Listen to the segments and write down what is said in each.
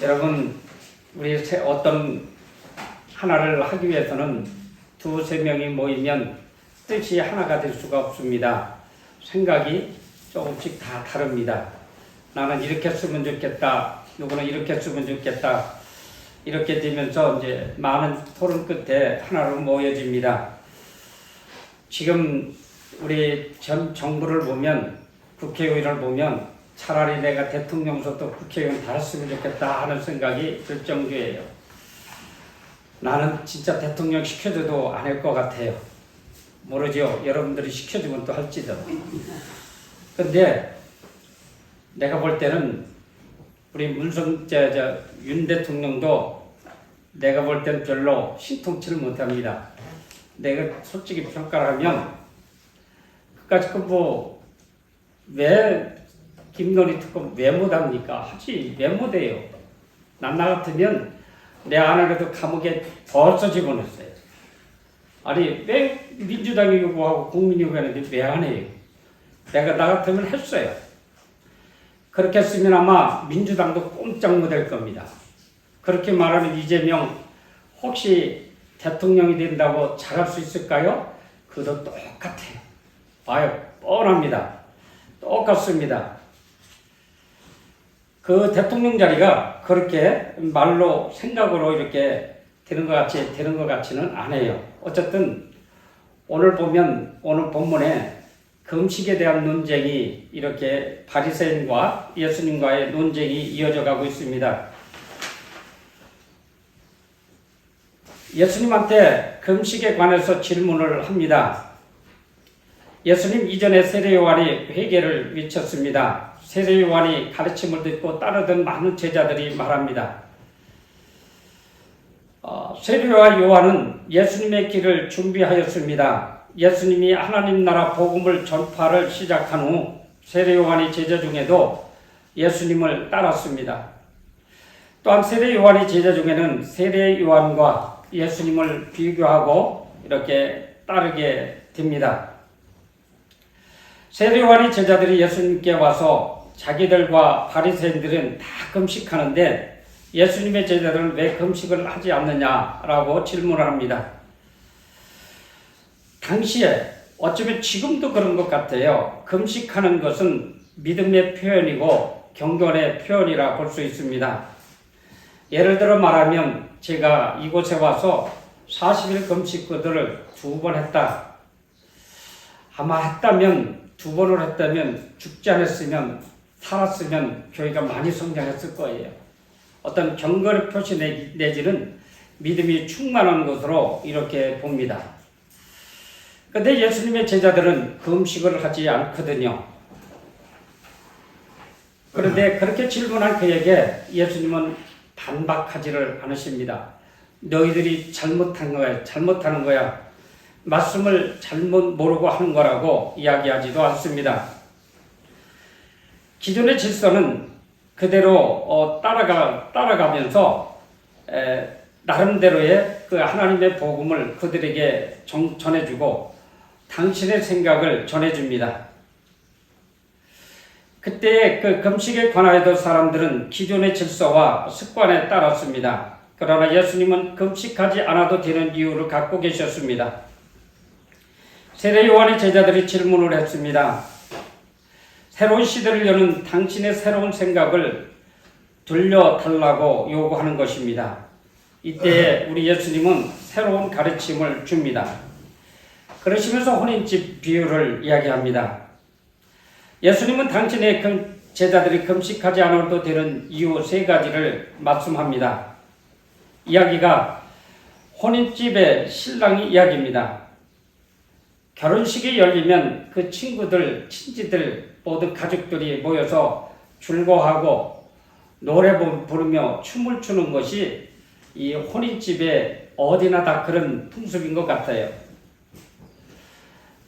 여러분, 우리 어떤 하나를 하기 위해서는 두세 명이 모이면 뜻이 하나가 될 수가 없습니다. 생각이 조금씩 다 다릅니다. 나는 이렇게 쓰면 좋겠다. 누구는 이렇게 쓰면 좋겠다. 이렇게 되면서 이제 많은 토론 끝에 하나로 모여집니다. 지금 우리 전 정부를 보면, 국회의원을 보면 차라리 내가 대통령서도 국회의원 다 했으면 좋겠다 하는 생각이 들 정도예요. 나는 진짜 대통령 시켜줘도 안 할 것 같아요. 모르죠. 여러분들이 시켜주면 또 할지도. 근데 내가 볼 때는 우리 윤 대통령도 내가 볼 때는 별로 신통치를 못합니다. 내가 솔직히 평가를 하면 그까짓 왜 김건희 특검 왜 못합니까? 하지 왜 못해요? 나 같으면 내 아내라도 감옥에 벌써 집어넣었어요. 아니 왜 민주당이 요구하고 국민이 요구하는데 왜 안 해요? 나 같으면 했어요. 그렇게 했으면 아마 민주당도 꼼짝 못할 겁니다. 그렇게 말하는 이재명 혹시 대통령이 된다고 잘할 수 있을까요? 그도 똑같아요. 봐요. 뻔합니다. 똑같습니다. 그 대통령 자리가 그렇게 말로 생각으로 이렇게 되는 것 같지는 않아요. 어쨌든 오늘 본문에 금식에 대한 논쟁이 이렇게 바리새인과 예수님과의 논쟁이 이어져 가고 있습니다. 예수님한테 금식에 관해서 질문을 합니다. 예수님 이전에 세례요한이 회개를 외쳤습니다. 세례요한이 가르침을 듣고 따르던 많은 제자들이 말합니다. 세례요한 요한은 예수님의 길을 준비하였습니다. 예수님이 하나님 나라 복음을 전파를 시작한 후 세례요한의 제자 중에도 예수님을 따랐습니다. 또한 세례요한의 제자 중에는 세례요한과 예수님을 비교하고 이렇게 따르게 됩니다. 세례요한의 제자들이 예수님께 와서 자기들과 바리새인들은 다 금식하는데 예수님의 제자들은 왜 금식을 하지 않느냐라고 질문을 합니다. 당시에 어쩌면 지금도 그런 것 같아요. 금식하는 것은 믿음의 표현이고 경건의 표현이라 볼 수 있습니다. 예를 들어 말하면 제가 이곳에 와서 40일 금식들을 2번 했다. 아마 했다면 2번을 했다면 죽지 않았으면 살았으면 교회가 많이 성장했을 거예요. 어떤 경건의 표시 내지는 믿음이 충만한 것으로 이렇게 봅니다. 그런데 예수님의 제자들은 금식을 하지 않거든요. 그런데 그렇게 질문한 그에게 예수님은 반박하지를 않으십니다. 너희들이 잘못하는 거야. 말씀을 잘못 모르고 하는 거라고 이야기하지도 않습니다. 기존의 질서는 그대로 따라가면서 나름대로의 그 하나님의 복음을 그들에게 전해주고 당신의 생각을 전해줍니다. 그때 그 금식에 관하여도 사람들은 기존의 질서와 습관에 따랐습니다. 그러나 예수님은 금식하지 않아도 되는 이유를 갖고 계셨습니다. 세례요한의 제자들이 질문을 했습니다. 새로운 시대를 여는 당신의 새로운 생각을 들려달라고 요구하는 것입니다. 이때 우리 예수님은 새로운 가르침을 줍니다. 그러시면서 혼인집 비유를 이야기합니다. 예수님은 당신의 제자들이 금식하지 않아도 되는 이유 3가지를 말씀합니다. 이야기가 혼인집의 신랑의 이야기입니다. 결혼식이 열리면 그 친지들 모두 가족들이 모여서 즐거워하고 노래 부르며 춤을 추는 것이 이 혼인집에 어디나 다 그런 풍습인 것 같아요.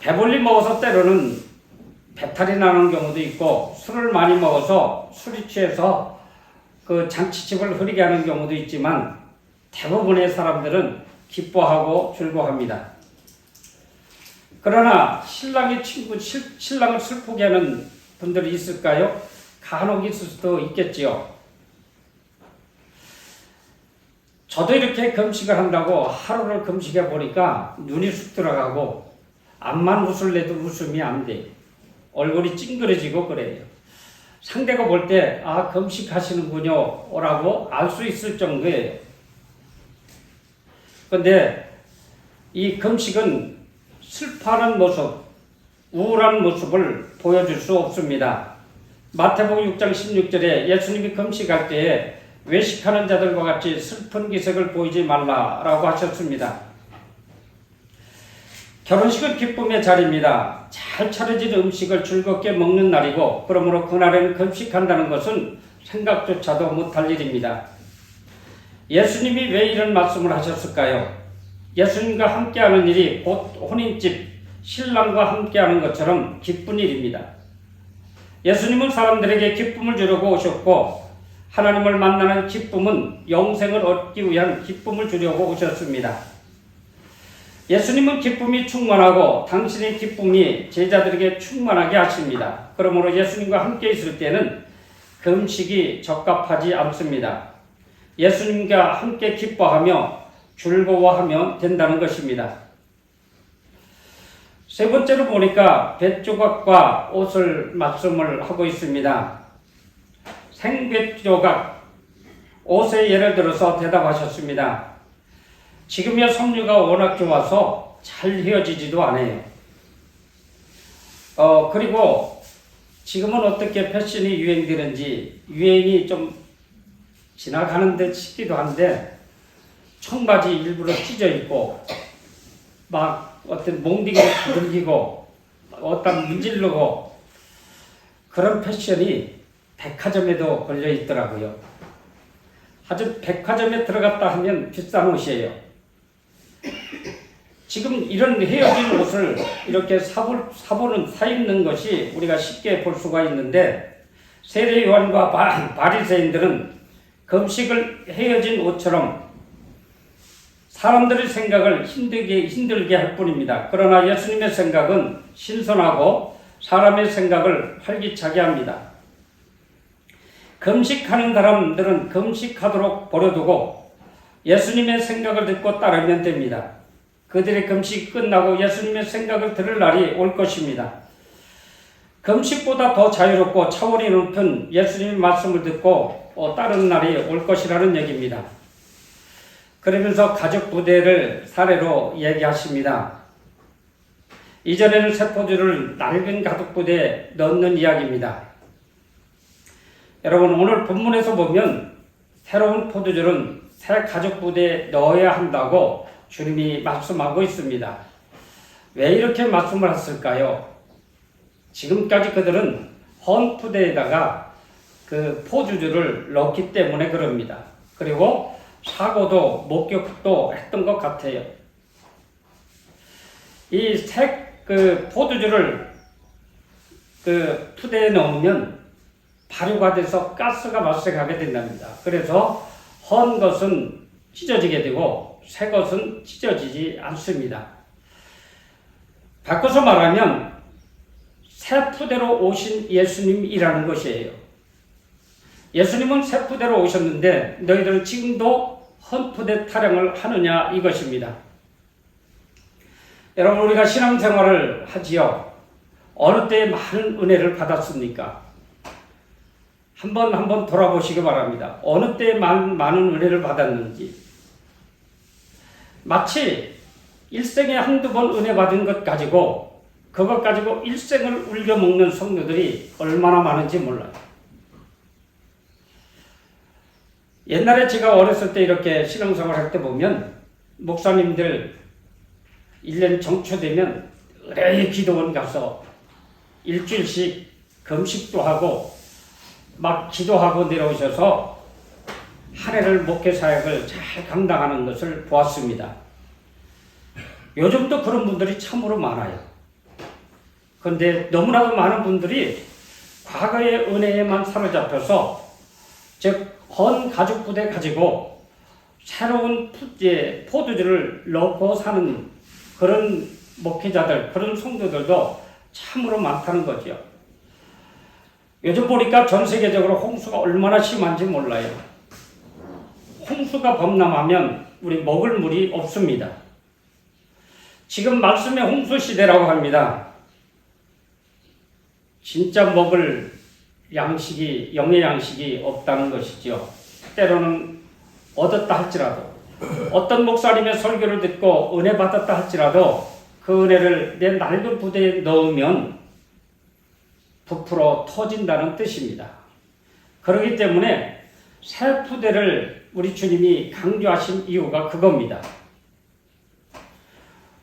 배불리 먹어서 때로는 배탈이 나는 경우도 있고 술을 많이 먹어서 술이 취해서 그 잔치집을 흐리게 하는 경우도 있지만 대부분의 사람들은 기뻐하고 즐거워합니다. 그러나 신랑의 친구, 신랑을 슬프게 하는 분들이 있을까요? 간혹 있을 수도 있겠지요. 저도 이렇게 금식을 한다고 하루를 금식해 보니까 눈이 쑥 들어가고 앞만 웃을 내도 웃음이 안 돼. 얼굴이 찡그러지고 그래요. 상대가 볼 때 아 금식하시는군요 라고 알 수 있을 정도예요. 그런데 이 금식은 슬퍼하는 모습, 우울한 모습을 보여줄 수 없습니다. 마태복음 6장 16절에 예수님이 금식할 때에 외식하는 자들과 같이 슬픈 기색을 보이지 말라라고 하셨습니다. 결혼식은 기쁨의 자리입니다. 잘 차려진 음식을 즐겁게 먹는 날이고 그러므로 그날에는 금식한다는 것은 생각조차도 못할 일입니다. 예수님이 왜 이런 말씀을 하셨을까요? 예수님과 함께하는 일이 곧 혼인집, 신랑과 함께하는 것처럼 기쁜 일입니다. 예수님은 사람들에게 기쁨을 주려고 오셨고 하나님을 만나는 기쁨은 영생을 얻기 위한 기쁨을 주려고 오셨습니다. 예수님은 기쁨이 충만하고 당신의 기쁨이 제자들에게 충만하게 하십니다. 그러므로 예수님과 함께 있을 때는 금식이 적합하지 않습니다. 예수님과 함께 기뻐하며 즐거워하면 된다는 것입니다. 세 번째로 보니까 뱃조각과 옷을 말씀을 하고 있습니다. 생뱃조각, 옷의 예를 들어서 대답하셨습니다. 지금의 섬유가 워낙 좋아서 잘 헤어지지도 않아요. 그리고 지금은 어떻게 패션이 유행되는지 유행이 좀 지나가는 듯 싶기도 한데 청바지 일부러 찢어 입고 막 어떤 몽둥이를 두들기고 어떤 문지르고 그런 패션이 백화점에도 걸려 있더라고요. 아주 백화점에 들어갔다 하면 비싼 옷이에요. 지금 이런 헤어진 옷을 이렇게 사 입는 것이 우리가 쉽게 볼 수가 있는데 세례 요한과 바리새인들은 금식을 헤어진 옷처럼 사람들의 생각을 힘들게 할 뿐입니다. 그러나 예수님의 생각은 신선하고 사람의 생각을 활기차게 합니다. 금식하는 사람들은 금식하도록 버려두고 예수님의 생각을 듣고 따르면 됩니다. 그들의 금식이 끝나고 예수님의 생각을 들을 날이 올 것입니다. 금식보다 더 자유롭고 차원이 높은 예수님의 말씀을 듣고 따르는 날이 올 것이라는 얘기입니다. 그러면서 가족 부대를 사례로 얘기하십니다. 이전에는 세포들을 낡은 가족 부대에 넣는 이야기입니다. 여러분 오늘 본문에서 보면 새로운 포도주는 새 가족 부대에 넣어야 한다고 주님이 말씀하고 있습니다. 왜 이렇게 말씀을 했을까요? 지금까지 그들은 헌 푸대에다가 그 포도주를 넣기 때문에 그럽니다. 그리고 사고도 목격도 했던 것 같아요. 이 새 포도주를 그 푸대에 넣으면 발효가 돼서 가스가 발생하게 된답니다. 그래서 헌 것은 찢어지게 되고 새 것은 찢어지지 않습니다. 바꿔서 말하면 새 푸대로 오신 예수님이라는 것이에요. 예수님은 새 푸대로 오셨는데 너희들은 지금도 헌 푸대 타령을 하느냐 이것입니다. 여러분 우리가 신앙생활을 하지요. 어느 때에 많은 은혜를 받았습니까? 한번 돌아보시기 바랍니다. 어느 때에 많은 은혜를 받았는지. 마치 일생에 한두 번 은혜 받은 것 가지고 그것 가지고 일생을 울겨먹는 성도들이 얼마나 많은지 몰라요. 옛날에 제가 어렸을 때 이렇게 신앙생활 할 때 보면 목사님들 1년 정초되면 의뢰의 기도원 가서 일주일씩 금식도 하고 막 기도하고 내려오셔서 한 해를 목회 사역을 잘 감당하는 것을 보았습니다. 요즘도 그런 분들이 참으로 많아요. 그런데 너무나도 많은 분들이 과거의 은혜에만 사로잡혀서 즉 헌 가죽 부대 가지고 새로운 포도주를 넣고 사는 그런 목회자들, 그런 성도들도 참으로 많다는 거죠. 요즘 보니까 전 세계적으로 홍수가 얼마나 심한지 몰라요. 홍수가 범람하면 우리 먹을 물이 없습니다. 지금 말씀의 홍수 시대라고 합니다. 진짜 먹을 양식이, 영의 양식이 없다는 것이죠. 때로는 얻었다 할지라도, 어떤 목사님의 설교를 듣고 은혜 받았다 할지라도 그 은혜를 내 낡은 부대에 넣으면 부풀어 터진다는 뜻입니다. 그렇기 때문에 새 부대를 우리 주님이 강조하신 이유가 그겁니다.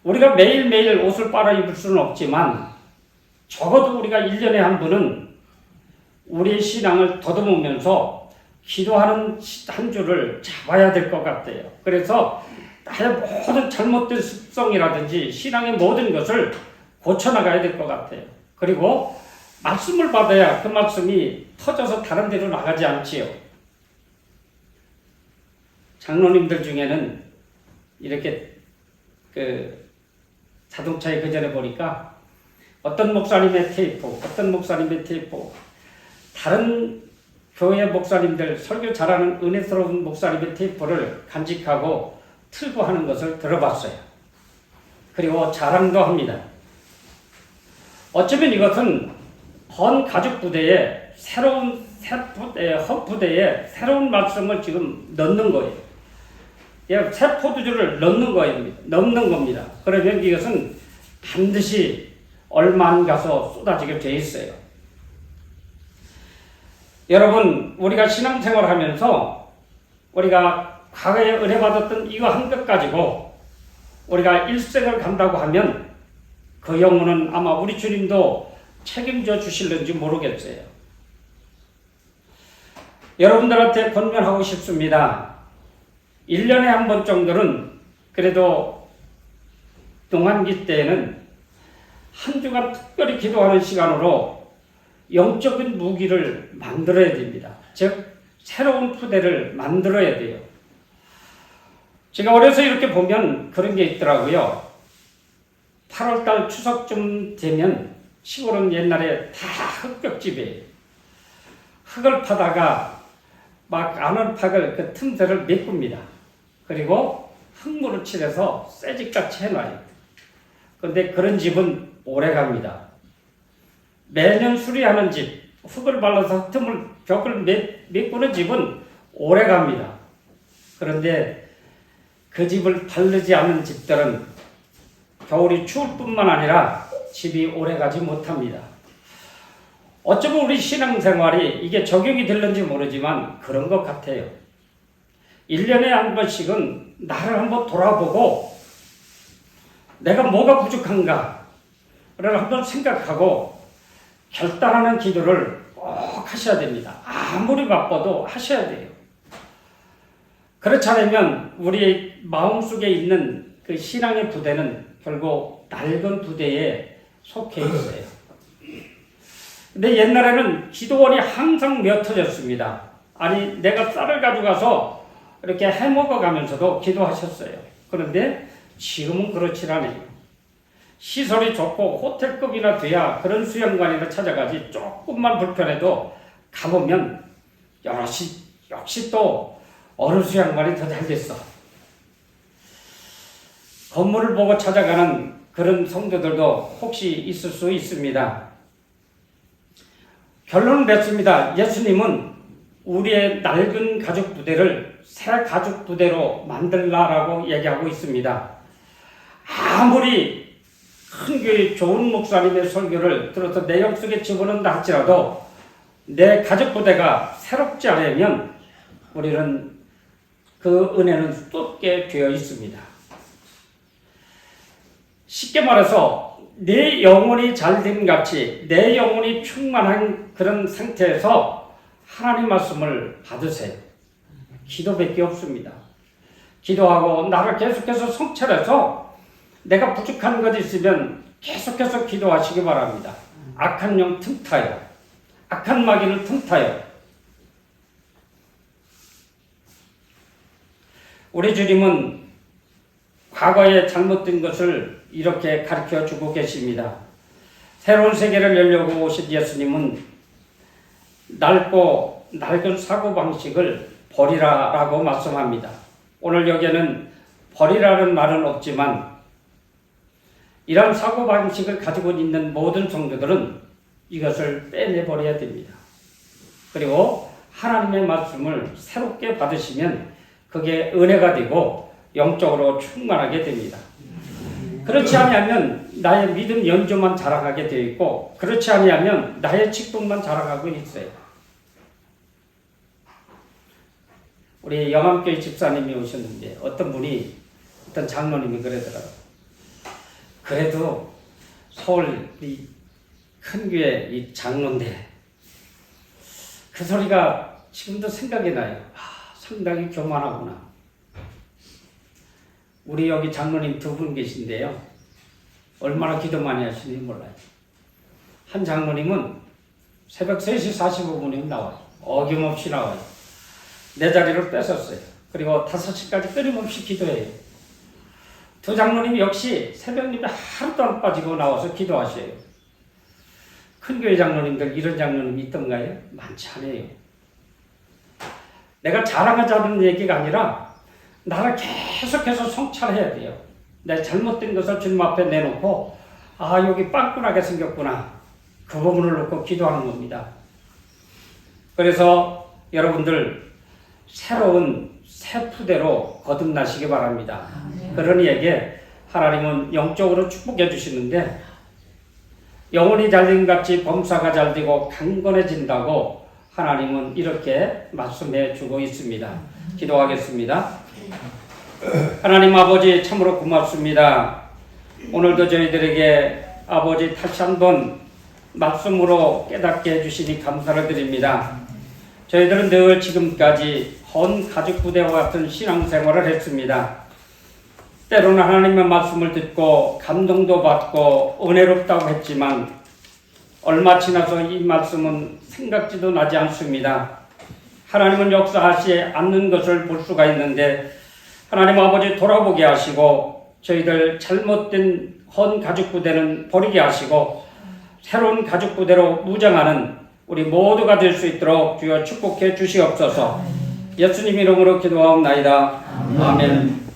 우리가 매일매일 옷을 빨아 입을 수는 없지만 적어도 우리가 1년에 한 번은 우리의 신앙을 더듬으면서 기도하는 한 주를 잡아야 될 것 같아요. 그래서 나의 모든 잘못된 습성이라든지 신앙의 모든 것을 고쳐나가야 될 것 같아요. 그리고 말씀을 받아야 그 말씀이 터져서 다른 데로 나가지 않지요. 장로님들 중에는 이렇게 자동차에 그 전에 보니까 어떤 목사님의 테이프, 다른 교회 목사님들, 설교 잘하는 은혜스러운 목사님의 테이프를 간직하고 틀고 하는 것을 들어봤어요. 그리고 자랑도 합니다. 어쩌면 이것은 헌 가죽 부대에 헌 부대에 새로운 말씀을 지금 넣는 거예요. 새 포도주를 넣는 겁니다. 그러면 이것은 반드시 얼마 안 가서 쏟아지게 돼 있어요. 여러분, 우리가 신앙생활을 하면서 우리가 과거에 은혜 받았던 이거 한 것 가지고 우리가 일생을 간다고 하면 그 영혼은 아마 우리 주님도 책임져 주실는지 모르겠어요. 여러분들한테 권면하고 싶습니다. 1년에 한 번 정도는 그래도 동안기 때에는 한 주간 특별히 기도하는 시간으로 영적인 무기를 만들어야 됩니다. 즉 새로운 푸대를 만들어야 돼요. 제가 어려서 이렇게 보면 그런 게 있더라고요. 8월달 추석쯤 되면 시골은 옛날에 다 흙벽집이에요. 흙을 파다가 막 안원팍을 그 틈새를 메꿉니다. 그리고 흙물을 칠해서 쇠집같이 해놔요. 그런데 그런 집은 오래 갑니다. 매년 수리하는 집, 흙을 발라서 벽을 메꾸는 집은 오래 갑니다. 그런데 그 집을 바르지 않는 집들은 겨울이 추울 뿐만 아니라 집이 오래 가지 못합니다. 어쩌면 우리 신앙생활이 이게 적용이 될는지 모르지만 그런 것 같아요. 1년에 한 번씩은 나를 한번 돌아보고 내가 뭐가 부족한가를 한번 생각하고 결단하는 기도를 꼭 하셔야 됩니다. 아무리 바빠도 하셔야 돼요. 그렇지 않으면 우리 마음속에 있는 그 신앙의 부대는 결국 낡은 부대에 속해 있어요. 근데 옛날에는 기도원이 항상 메어터졌습니다. 아니, 내가 쌀을 가져가서 이렇게 해먹어 가면서도 기도하셨어요. 그런데 지금은 그렇지 않아요. 시설이 좋고 호텔급이나 돼야 그런 수영관이나 찾아가지. 조금만 불편해도 가보면 역시 또 어느 수영관이 더 잘 됐어. 건물을 보고 찾아가는 그런 성도들도 혹시 있을 수 있습니다. 결론은 맺습니다. 예수님은 우리의 낡은 가죽 부대를 새 가죽 부대로 만들라라고 얘기하고 있습니다. 아무리 큰 교회 좋은 목사님의 설교를 들어서 내용 속에 집어넣는다 할지라도 내 가죽 부대가 새롭지 않으면 우리는 그 은혜는 쏟게 되어 있습니다. 쉽게 말해서 내 영혼이 잘됨 같이 내 영혼이 충만한 그런 상태에서 하나님 말씀을 받으세요. 기도밖에 없습니다. 기도하고 나를 계속해서 성찰해서 내가 부족한 것이 있으면 계속해서 기도하시기 바랍니다. 악한 영 틈타요. 악한 마귀를 틈타요. 우리 주님은 과거에 잘못된 것을 이렇게 가르쳐 주고 계십니다. 새로운 세계를 열려고 오신 예수님은 낡은 사고방식을 버리라라고 말씀합니다. 오늘 여기에는 버리라는 말은 없지만 이런 사고방식을 가지고 있는 모든 성도들은 이것을 빼내버려야 됩니다. 그리고 하나님의 말씀을 새롭게 받으시면 그게 은혜가 되고 영적으로 충만하게 됩니다. 그렇지 아니하면 나의 믿음 연조만 자랑하게 되어 있고 그렇지 아니하면 나의 직분만 자랑하고 있어요. 우리 영암교회 집사님이 오셨는데 어떤 분이 어떤 장로님이 그러더라고요. 그래도 서울 이 큰 교회 이 장로인데 그 소리가 지금도 생각이 나요. 상당히 교만하구나. 우리 여기 장로님 두 분 계신데요. 얼마나 기도 많이 하시는지 몰라요. 한 장로님은 새벽 3시 45분에 나와요. 어김없이 나와요. 내 자리를 뺏었어요. 그리고 5시까지 끊임없이 기도해요. 두 장로님 역시 새벽 예배 하루도 안 빠지고 나와서 기도하셔요. 큰 교회 장로님들 이런 장로님이 있던가요? 많지 않아요. 내가 자랑하자는 얘기가 아니라 나를 계속해서 성찰해야 돼요. 내 잘못된 것을 주님 앞에 내놓고 여기 빵꾸나게 생겼구나. 그 부분을 놓고 기도하는 겁니다. 그래서 여러분들 새로운 새 푸대로 거듭나시기 바랍니다. 그러니 에게 하나님은 영적으로 축복해 주시는데 영혼이 잘된 같이 범사가 잘되고 강건해진다고 하나님은 이렇게 말씀해 주고 있습니다. 기도하겠습니다. 하나님 아버지 참으로 고맙습니다. 오늘도 저희들에게 아버지 다시 한번 말씀으로 깨닫게 해주시니 감사를 드립니다. 저희들은 늘 지금까지 헌 가족부대와 같은 신앙생활을 했습니다. 때로는 하나님의 말씀을 듣고 감동도 받고 은혜롭다고 했지만 얼마 지나서 이 말씀은 생각지도 나지 않습니다. 하나님은 역사하지 않는 것을 볼 수가 있는데 하나님 아버지 돌아보게 하시고 저희들 잘못된 헌 가족부대는 버리게 하시고 새로운 가족부대로 무장하는 우리 모두가 될 수 있도록 주여 축복해 주시옵소서. 예수님 이름으로 기도하옵나이다. 아멘.